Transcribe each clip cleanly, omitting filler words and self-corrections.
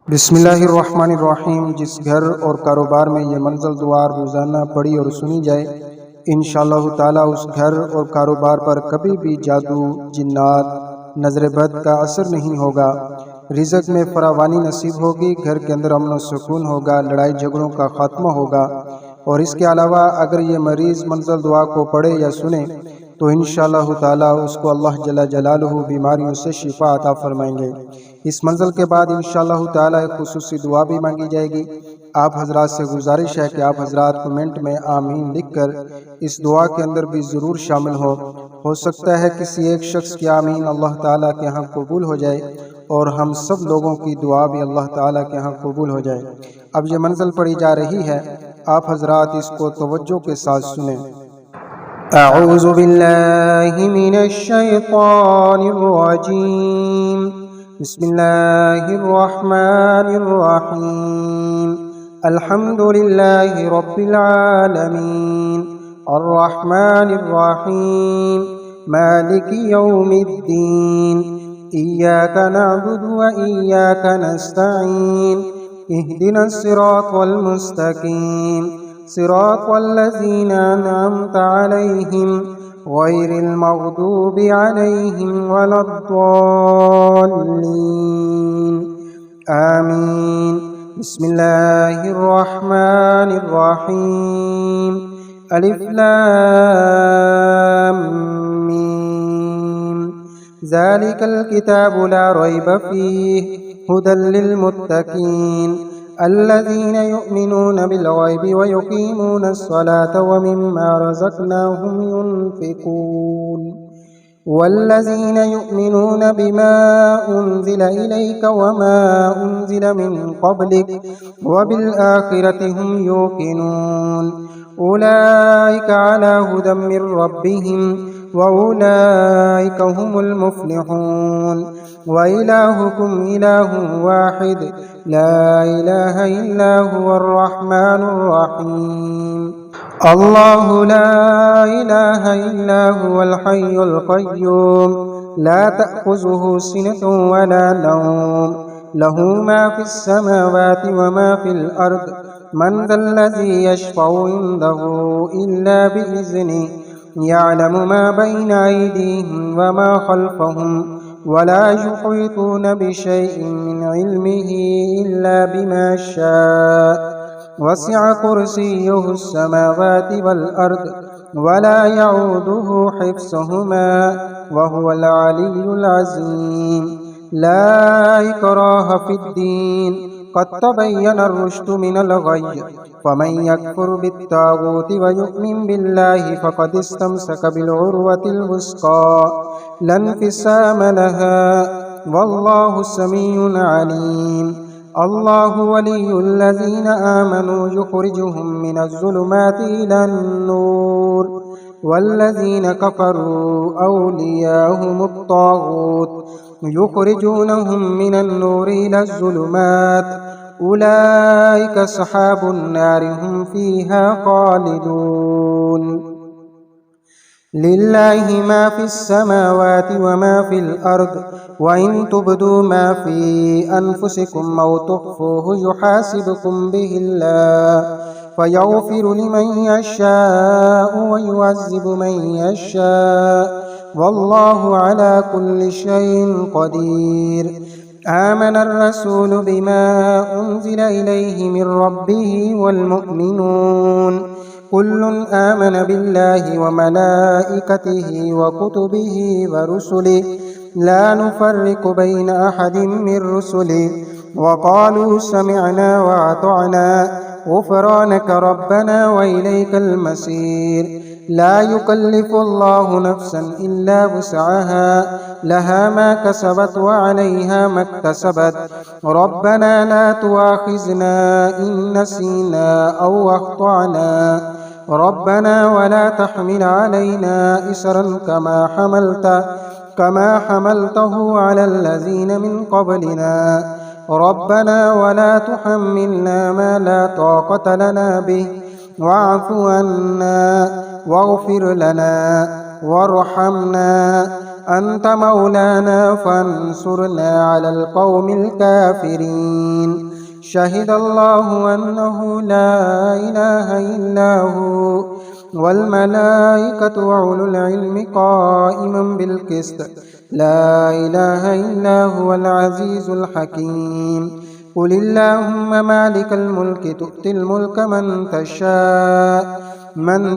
बिस्मिल्लाहिर्रहमानिर्रहीम। जिस घर और कारोबार में ये मंज़िल दुआ रोज़ाना पढ़ी और सुनी जाए, इंशाअल्लाह ताला उस घर और कारोबार पर कभी भी जादू, जिन्नात, नज़र बद का असर नहीं होगा। रिज़्क़ में फरावानी नसीब होगी, घर के अंदर अमन और सुकून होगा, लड़ाई झगड़ों का खात्मा होगा। और इसके अलावा अगर ये मरीज़ मंज़िल दुआ को पढ़े या सुने तो इंशाअल्लाह ताला उसको अल्लाह जल्ल जलालुहु बीमारियों से शिफा अता फरमाएंगे। इस मंज़िल के बाद इंशाअल्लाह ताला एक खुसूसी दुआ भी मांगी जाएगी। आप हजरात से गुजारिश है कि आप हजरात कमेंट में आमीन लिखकर इस दुआ के अंदर भी ज़रूर शामिल हो सकता है किसी एक शख्स की आमीन अल्लाह ताला के यहाँ कबूल हो जाए और हम सब लोगों की दुआ भी अल्लाह ताला के यहाँ कबूल हो जाए। अब ये मंज़िल पढ़ी जा रही है, आप हजरात इसको तवज्जो के साथ सुने। अऊज़ु बिल्लाहि मिनश शैतानिर रजीम। बिस्मिल्लाहिर रहमानिर रहीम। अल्हम्दुलिल्लाहि रब्बिल आलमीन अर्रहमानिर रहीम मालिकि यौमिद्दीन। इय्याका नअबुदु व इय्याका नस्तईन। इहदिनस सिरातल मुस्तकीम सिरातल्लज़ीना अनअमता अलैहिम गैरिल मग़दूबि अलैहिम वलद्दाल्लीन। आमीन। बिस्मिल्लाहिर रहमानिर रहीम। अलिफ लाम मीम। ज़ालिकल किताबु ला रैब फ़ीहि हुदल लिल मुत्तक़ीन अल्लज़ीना युमिनूना बिल गैबि व युक़ीमूना अस्सलाता व मिम्मा रज़क़नाहुम युनफ़िक़ून। वल्लज़ीना युमिनूना बिमा उन्ज़िला इलैका व मा उन्ज़िला मिन क़ब्लिक व बिल आखिरति हुम युक़िनून। उलाइका अला हुदम मिर रब्बिहिम व उलाइका हुमुल मुफ़्लिहून। व इलाहुकुम इलाहुन वाहिद ला इलाहा इल्ला हुवर रहमानुर रहीम। अल्लाहु ला इलाहा इल्ला हुवल हय्युल क़य्यूम ला तअख़ुज़ुहु सिनतुन व ला नौम लहू मा फ़िस समावाति व मा फ़िल अर्द मन ज़ल्लज़ी यशफ़अु इंदहु इल्ला बिइज़्निहि यअलमु मा बैन अयदीहिम व मा ख़ल्फ़हुम वला युहीतून बिशैइन मिन इल्मिहि इल्ला बिमा शाअ वसिअ कुर्सियुहु अस्समावाति वल अर्द वला यऊदुहु हिफ्ज़ुहुमा व हुवल अलिय्युल अज़ीम। ला इक्राहा फ़िद्दीन क़द तबय्यना ar-रुश्दु मिनल ग़य्य फ़मन यकफ़ुर बित्ताग़ूति व यु'मिन बिल्लाहि फ़क़द इस्तमसक बिल-उर्वतिल वुस्क़ा ला इंफ़िसाम लहा वल्लाहु समीउन अलीम। अल्लाहु वलियुल्लज़ीना आमनू युख़रिजुहुम मिनज़्ज़ुलुमाति इलन-नूर वल्लज़ीना कफ़रू औलियाहुमुत-ताग़ूत युख़रिजूनहुम मिनन-नूरि इलज़्ज़ुलुमात उलाइका अस्हाबुन-नारि हुम फ़ीहा ख़ालिदून। लिल्लाहि मा फ़िस समावाति व मा फ़िल अर्द व इन तुब्दू मा फ़ी अनफ़ुसिकुम औ तुख़्फ़ूहु युहासिबकुम बिहिल्लाह फ़यग़फ़िरु लिमन यशाअु व युअज़्ज़िबु मन यशाअ वल्लाहु अला कुल्लि शैइन क़दीर। आमनर रसूलु बिमा उन्ज़िला इलैहि मिर रब्बिहि वल मुअ्मिनून कुल्लुन आमन बिल्लाहि व मलाइकतिहि व कुतुबिहि व रुसुलिहि ला नुफ़र्रिक़ु बैन अहदिम मिर रुसुलिहि व क़ालू समिअना व अतअना ग़ुफ़रानक रब्बना व इलैकल मसीर। ला युकल्लिफ़ुल्लाहु नफ़्सन इल्ला वुस्अहा लहा मा कसबत व अलैहा मक्तसबत रब्बना ला तुआख़िज़ना इन नसीना औ अख़्तअना रब्बना वला तहमिल अलैना इसरन कमा हमलतहु अलल्लज़ीना मिन क़ब्लिना रब्बना वला तुहम्मिलना मा ला ताक़त लना बिहि वअफ़ु अन्ना वग़फ़िर लना वरहमना أنت مولانا فانصرنا على القوم الكافرين. شهد الله أنه لا إله إلا هو والملائكة وأولو العلم قائما بالقسط لا إله إلا هو العزيز الحكيم. قل اللهم مالك الملك تؤتي الملك من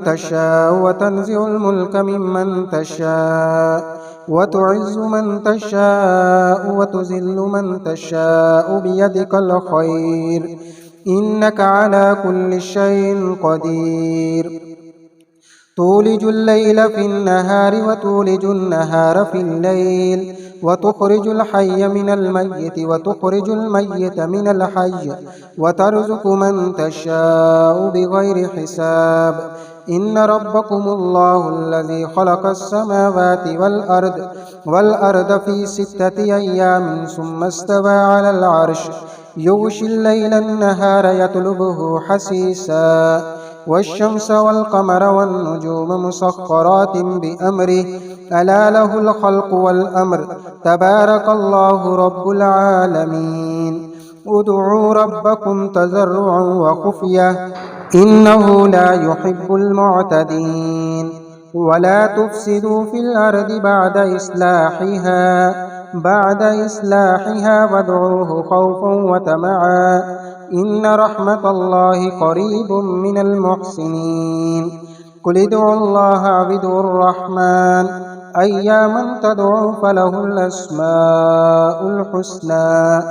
تشاء وتنزع الملك ممن تشاء وتعز من تشاء وتذل من تشاء بيدك الخير إنك على كل شيء قدير. تولج الليل في النهار وتولج النهار في الليل وتخرج الحي من الميت وتخرج الميت من الحي وترزق من تشاء بغير حساب. إن ربكم الله الذي خلق السماوات والأرض في 6 أيام ثم استوى على العرش يغشي الليل النهار يطلبه حثيثا والشمس والقمر والنجوم مسخرات بأمره ألا له الخلق والأمر تبارك الله رب العالمين. ادعوا ربكم تضرعا وخفية إنه لا يحب المعتدين. ولا تفسدوا في الأرض بعد إصلاحها وادعوه خوفا وطمعا إن رحمة الله قريب من المحسنين. قل ادعوا الله أو ادعوا الرحمن أياما تدعوا فله الأسماء الحسنى.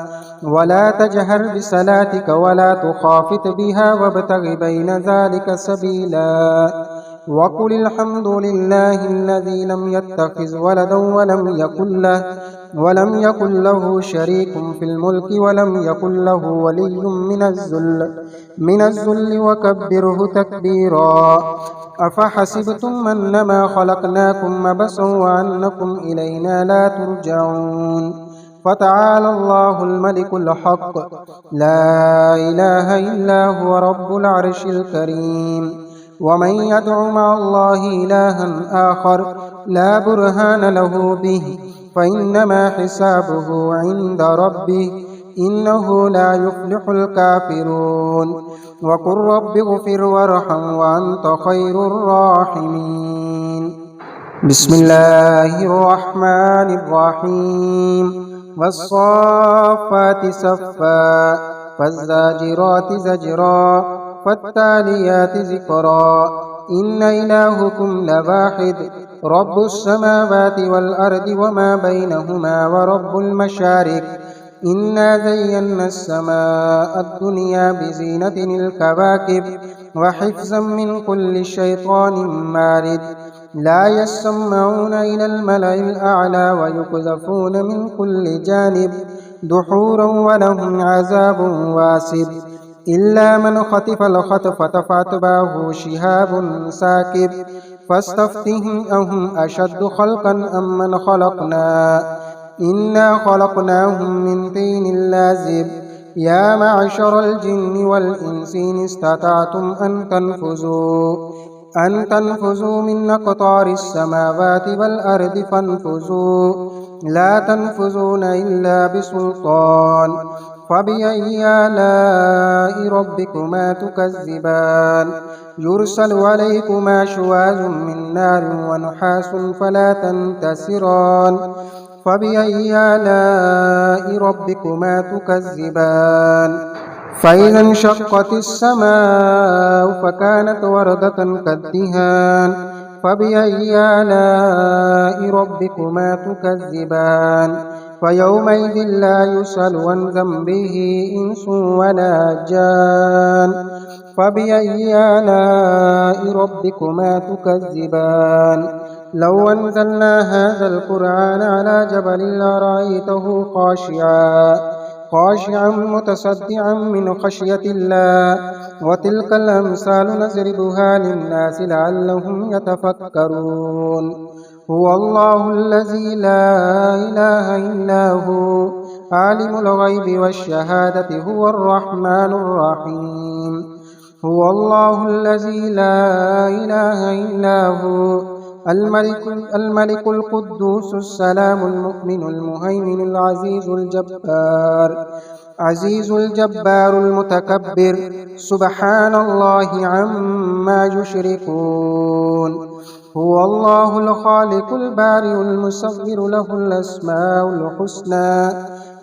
ولا تجهر بصلاتك ولا تخافت بها وابتغ بين ذلك سبيلا. وقل الحمد لله الذي لم يتخذ ولدا ولم يكن له شريك في الملك ولم يكن له ولي من الذل وكبره تكبيرا. أفحسبتم أنما خلقناكم عبثا وأنكم إلينا لا ترجعون. فتعالى الله الملك الحق لا إله إلا هو رب العرش الكريم. ومن يدع مع الله إلها آخر لا برهان له به فإنما حسابه عند ربه إنه لا يفلح الكافرون. وقل رب اغفر وارحم وأنت خير الراحمين. بسم الله الرحمن الرحيم. والصافات صفا فالزاجرات زجرا فالتاليات ذكرا إن إلهكم لواحد رب السماوات والأرض وما بينهما ورب المشارق. إنا زينا السماء الدنيا بزينة الكواكب وحفظا من كل شيطان مارد. لا يسمعون إلى الملأ الأعلى ويقذفون من كل جانب دحورا ولهم عذاب واسب. إلا من خطف الخطفة فأتبعه شهاب ساكب فاستفتهم أهم أشد خلقا أم من خلقنا إنا خلقناهم من طين لازب. يا معشر الجن والإنس إن استطعتم أن تنفذوا من أقطار السماوات والأرض فانفذوا لا تنفذون إلا بسلطان. فبأي آلاء ربكما تكذبان. يرسل عليكما شواظ من نار ونحاس فلا تنتصران. فبأي آلاء ربكما تكذبان. فإذا انشقت السماء فكانت وردة كالدهان. فبأي آلاء ربكما تكذبان. فيومئذ لا يسأل عن ذنبه إنس ولا جان. فبأي آلاء ربكما تكذبان. لو أنزلنا هذا القرآن على جبل لرأيته خاشعا متصدعا من خشية الله. وتلك الأمثال نضربها للناس لعلهم يتفكرون. هو الله الذي لا إله إلا هو عالم الغيب والشهادة هو الرحمن الرحيم. هو الله الذي لا إله إلا هو الملك القدوس السلام المؤمن المهيمن عزيز الجبار المتكبر سبحان الله عما يشركون هو الله الخالق البارئ المصور له الأسماء الحسنى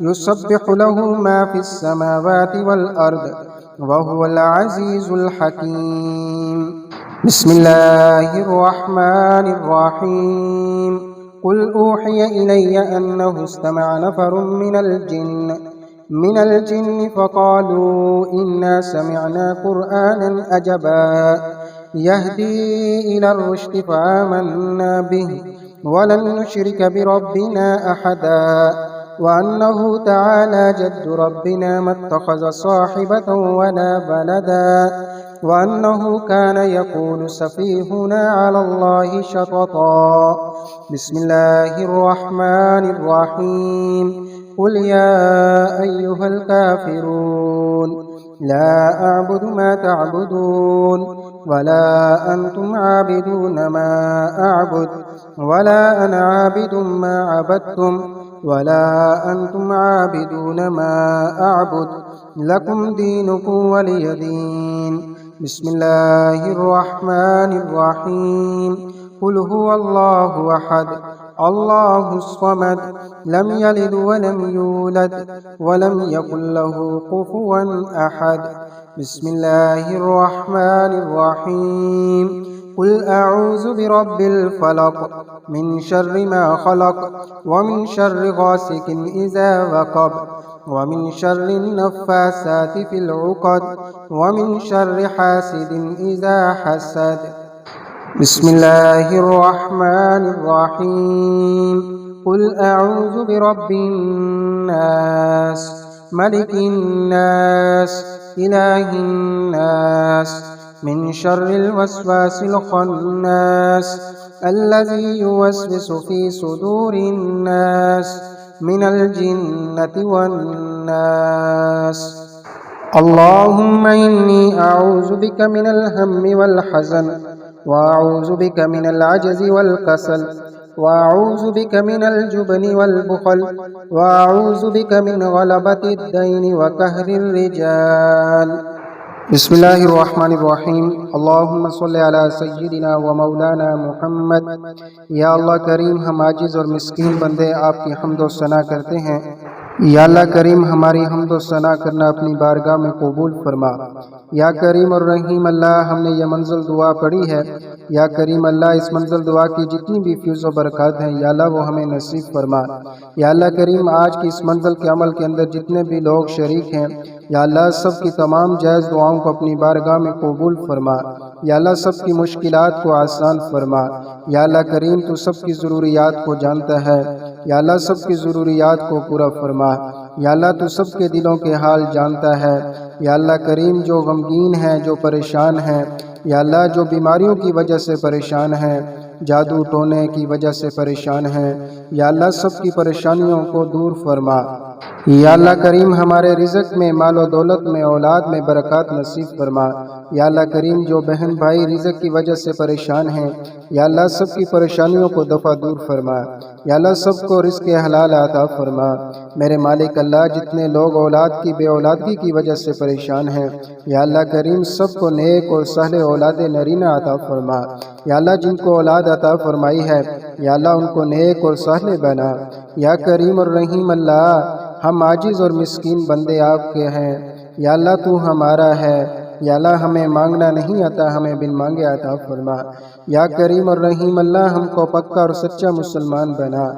يسبح له ما في السماوات والأرض وهو العزيز الحكيم بسم الله الرحمن الرحيم قل أوحي إلي أنه استمع نفر من الجن فقالوا إنا سمعنا قرآنا عجبا يهدي إلى الرشد فآمنا به ولن نشرك بربنا أحدا وأنه تعالى جد ربنا ما اتخذ صاحبة ولا ولدا وأنه كان يقول سفيهنا على الله شططا بسم الله الرحمن الرحيم قل يا أيها الكافرون لا أعبد ما تعبدون ولا أنتم عابدون ما أعبد ولا أنا عابد ما عبدتم ولا أنتم عابدون ما أعبد لكم دينكم ولي دين بسم الله الرحمن الرحيم قل هو الله أحد الله الصمد لم يلد ولم يولد ولم يكن له كفوا أحد بسم الله الرحمن الرحيم قل أعوذ برب الفلق من شر ما خلق ومن شر غاسق إذا وقب ومن شر النفاثات في العقد ومن شر حاسد إذا حسد بسم الله الرحمن الرحيم قل أعوذ برب الناس ملك الناس إله الناس من شر الوسواس الخناس الذي يوسوس في صدور الناس من الجنة والناس اللهم إني أعوذ بك من الهم والحزن وأعوذ بك من العجز والكسل وأعوذ بك من الجبن والبخل وأعوذ بك من غلبة الدين وقهر الرجال بسم اللہ الرحمن الرحیم اللہم صلی علی سیدنا و مولانا محمد یا اللہ کریم ہم عاجز اور مسکین بندے آپ کی حمد و ثنا کرتے ہیں یا اللہ کریم ہماری حمد و ثنا کرنا اپنی بارگاہ میں قبول فرما یا کریم اور رحیم اللہ ہم نے یہ منزل دعا پڑھی ہے یا کریم اللہ اس منزل دعا کی جتنی بھی فیض و برکات ہیں یا اللہ وہ ہمیں نصیب فرما یا اللہ کریم آج کی اس منزل کے عمل کے اندر جتنے بھی لوگ شریک ہیں یا اللہ سب کی تمام جائز دعاؤں کو اپنی بارگاہ میں قبول فرما یا اللہ سب کی مشکلات کو آسان فرما یا اللہ کریم تو سب کی ضروریات کو جانتا ہے یا اللہ سب کی ضروریات کو پورا فرما یا اللہ تو سب کے دلوں کے حال جانتا ہے یا اللہ کریم جو غمگین ہیں جو پریشان ہیں یا اللہ جو بیماریوں کی وجہ سے پریشان ہیں جادو ٹونے کی وجہ سے پریشان ہیں یا اللہ سب کی پریشانیوں کو دور فرما یا اللہ کریم ہمارے رزق میں مال و دولت میں اولاد میں برکات نصیب فرما یا اللہ کریم جو بہن بھائی رزق کی وجہ سے پریشان ہیں یا اللہ سب کی پریشانیوں کو دفع دور فرما یا اللہ سب کو رزق حلال عطا فرما میرے مالک اللہ جتنے لوگ اولاد کی بے اولادگی کی وجہ سے پریشان ہیں یا اللہ کریم سب کو نیک اور سہل اولاد نرینہ عطا فرما یا اللہ جن کو اولاد عطا فرمائی ہے یا اللہ ان کو نیک اور سہل بنا یا کریم اور رحیم اللہ ہم عاجز اور مسکین بندے آپ کے ہیں یا اللہ تو ہمارا ہے یا اللہ ہمیں مانگنا نہیں آتا ہمیں بن مانگے عطا فرما یا کریم اور رحیم اللہ ہم کو پکا اور سچا مسلمان بنا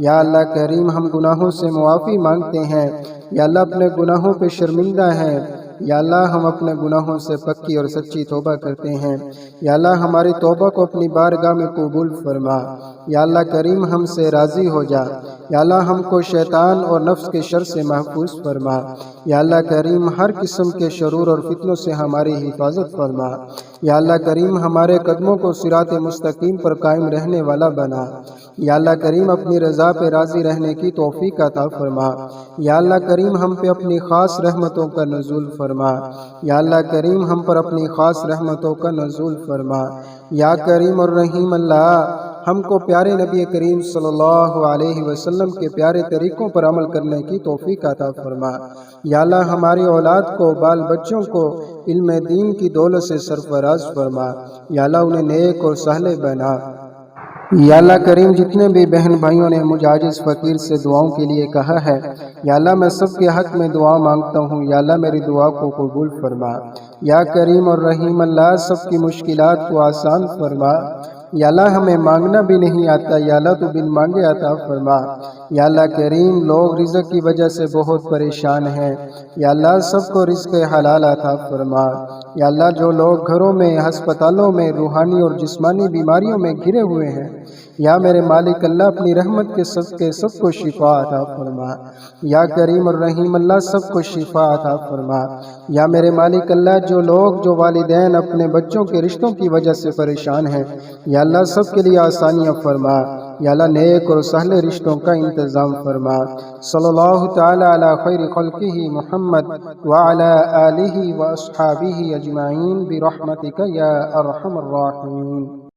یا اللہ کریم ہم گناہوں سے معافی مانگتے ہیں یا اللہ اپنے گناہوں پہ شرمندہ ہیں یا اللہ ہم اپنے گناہوں سے پکی اور سچی توبہ کرتے ہیں یا اللہ ہماری توبہ کو اپنی بارگاہ میں قبول فرما یا اللہ کریم ہم سے راضی ہو جا یا اللہ ہم کو شیطان اور نفس کے شر سے محفوظ فرما یا اللہ کریم ہر قسم کے شرور اور فتنوں سے ہماری حفاظت فرما یا اللہ کریم ہمارے قدموں کو صراط مستقیم پر قائم رہنے والا بنا یا اللہ کریم اپنی رضا پہ راضی رہنے کی توفیق عطا فرما یا اللہ کریم ہم پہ اپنی خاص رحمتوں کا نزول فرما یا اللہ کریم ہم پر اپنی خاص رحمتوں کا نزول فرما یا کریم اور رحیم اللہ ہم کو پیارے نبی کریم صلی اللہ علیہ وسلم کے پیارے طریقوں پر عمل کرنے کی توفیق عطا فرما۔ یا اللہ ہماری اولاد کو، بال بچوں کو علم دین کی دولت سے سرفراز فرما۔ یا اللہ انہیں نیک اور صالح بنا۔ یا اللہ کریم جتنے بھی بہن بھائیوں نے مجھ عاجز فقیر سے دعاؤں کے لیے کہا ہے، یا اللہ میں سب کے حق میں دعا مانگتا ہوں، یا اللہ میری دعا کو قبول فرما۔ یا کریم اور رحیم اللہ سب کی مشکلات کو آسان فرما۔ یا اللہ ہمیں مانگنا بھی نہیں آتا، یا اللہ تو بن مانگے عطا فرما۔ یا اللہ کریم لوگ رزق کی وجہ سے بہت پریشان ہیں، یا اللہ سب کو رزق حلال عطا فرما۔ یا اللہ جو لوگ گھروں میں، ہسپتالوں میں روحانی اور جسمانی بیماریوں میں گھرے ہوئے ہیں، یا میرے مالک اللہ اپنی رحمت کے صدقے سب کو شفا عطا فرما۔ یا کریم اور رحیم اللہ سب کو شفا عطا فرما۔ یا میرے مالک اللہ جو والدین اپنے بچوں کے رشتوں کی وجہ سے پریشان ہیں، یا اللہ سب کے لیے آسانیاں فرما۔ یا اللہ نیک اور سہل رشتوں کا انتظام فرما۔ صلی اللہ تعالی علی خیر خلقہ محمد وعلی آلہ واصحابہ اجمعین برحمتک یا ارحم الراحمین۔